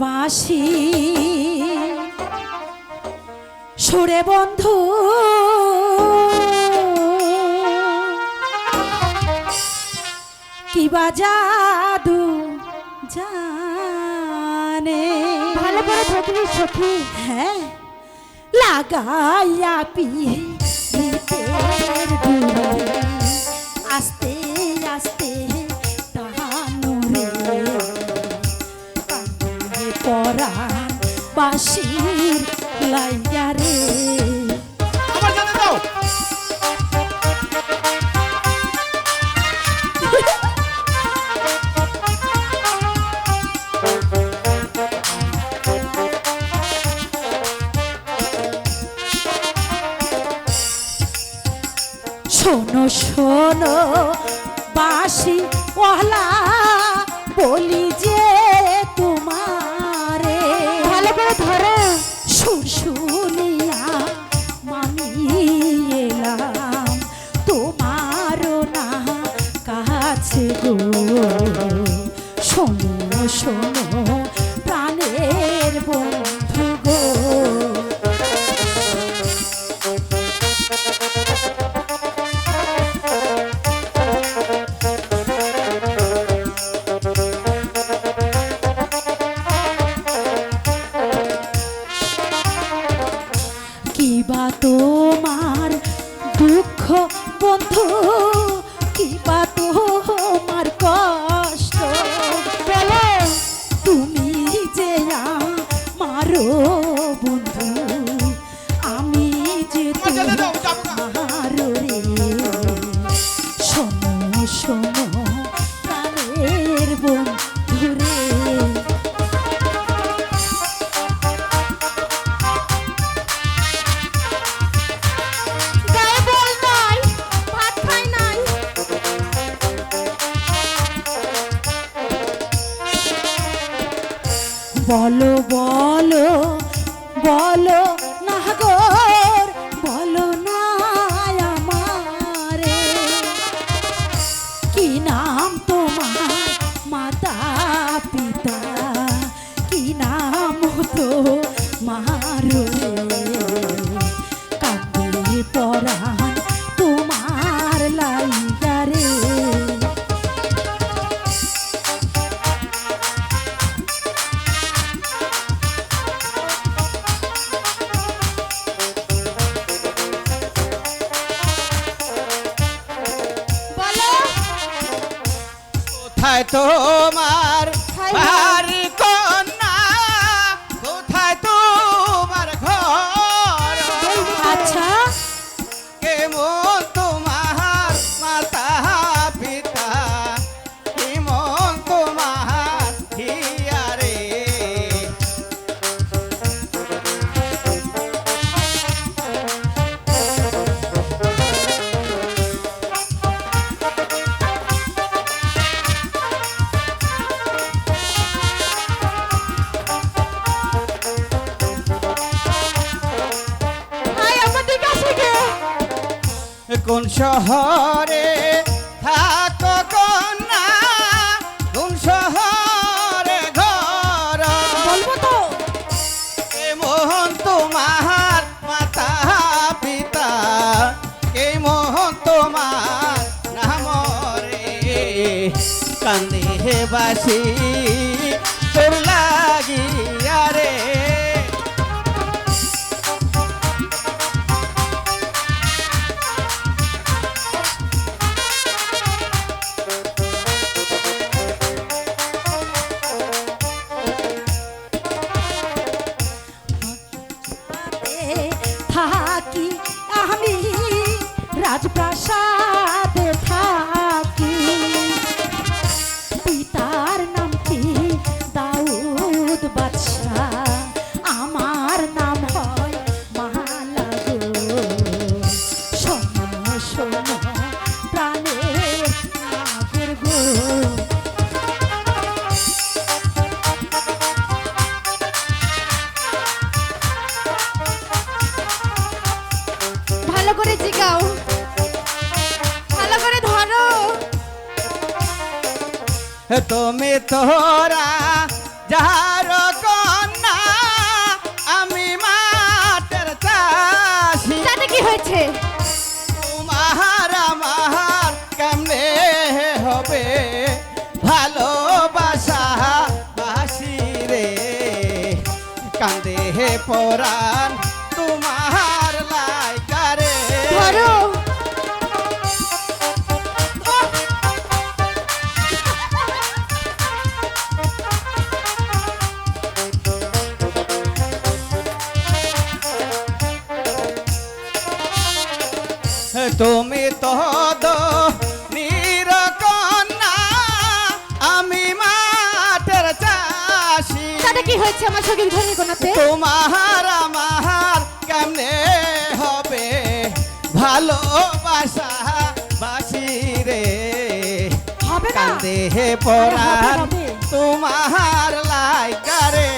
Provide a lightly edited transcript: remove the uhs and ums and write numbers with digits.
বাঁশি সুরে বন্ধু কি বা জাদু জানে ভালো করে ধরবি সখী। হ্যাঁ লাগাইয়া পিতের ডুরে আস্তে আস্তে টানুরে কান্দে পরা বাঁশির লাইয়া রে আমার জানে দাও শোনো শোনো বাঁশি ওয়ালা বলি যে তোমারে ভালো করে ধরো। সুর শুনিয়া মামি এলাম তোমারও না কাছে গো শোনো শোনো প্রাণের বন্ধু গো কিবা তোমার দুঃখ বন্ধু কিবা তোমার কষ্ট বলো তুমি যে আমারো বন্ধু আমি যে আমার জানে দাও যাবো না তোমারো রে শোনো শোনো প্রাণের বন্ধু রে গায়ে বল নাই, ভাত খাই নাই। বলো বলো বলো না গোর বলো না আমারে কি নাম তোমার মাতা পিতা কি নাম তো মারো কান্দে পরাণ তোমার লাইগা রে বলো কোথায় তোমার বাড়ি কন্যা কোথায় তোমার ঘর আচ্ছা কেমন তোমার মাতা পিতা কেমন তোমার হিয়ারে হাই আমাদের কাছে গে। কোন শহরে থাকো কন্যা কোন শহরে ঘর বলবো তো কেমন তোমার মাতা পিতা কেমন তোমার নাম রে কান্দে বাসি তোর লাগিয়া রে থাকি আমি রাজপ্রাসাদে থাকি পিতার নাম কি দাউদ বাদশা আমার নাম হয় মালা গো শোনো শোনো প্রাণের নাগর গো ভালো করে জিগাও, ভালো করে ধরো। তুমি তোরা যার হয়েছে? তোমার আমার কেমনে হবে ভালোবাসা বাসি রে, কান্দে পরাণ তোমার লাইকারে। ধরো। তুমি তো নিরকন্যা, আমি মাঠের চাষি। তাতে কি হয়েছে আমার সখীর ধনী কোনাতে? তোমার আমার কেমনে হবে ভালোবাসা বাসি রে, হবে না? কান্দে পরাণ হবে। তোমার লাইকারে।